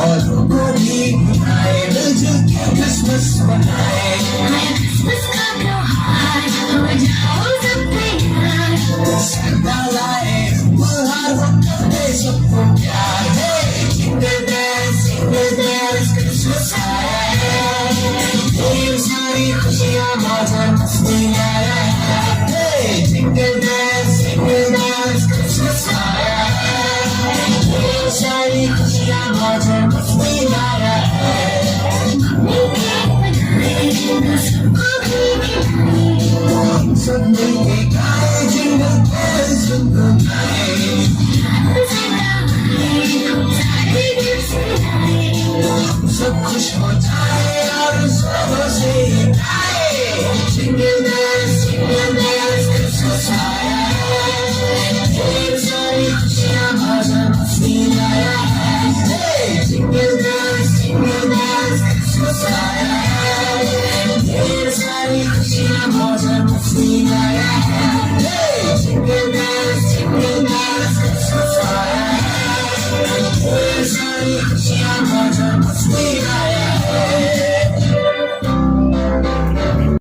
औरों को भी बुलाए, मिलजुल के क्रिसमस मनाए। Santa लाए उपहार, हो कर दे सबको प्यार। Hey, jingle bells, Christmas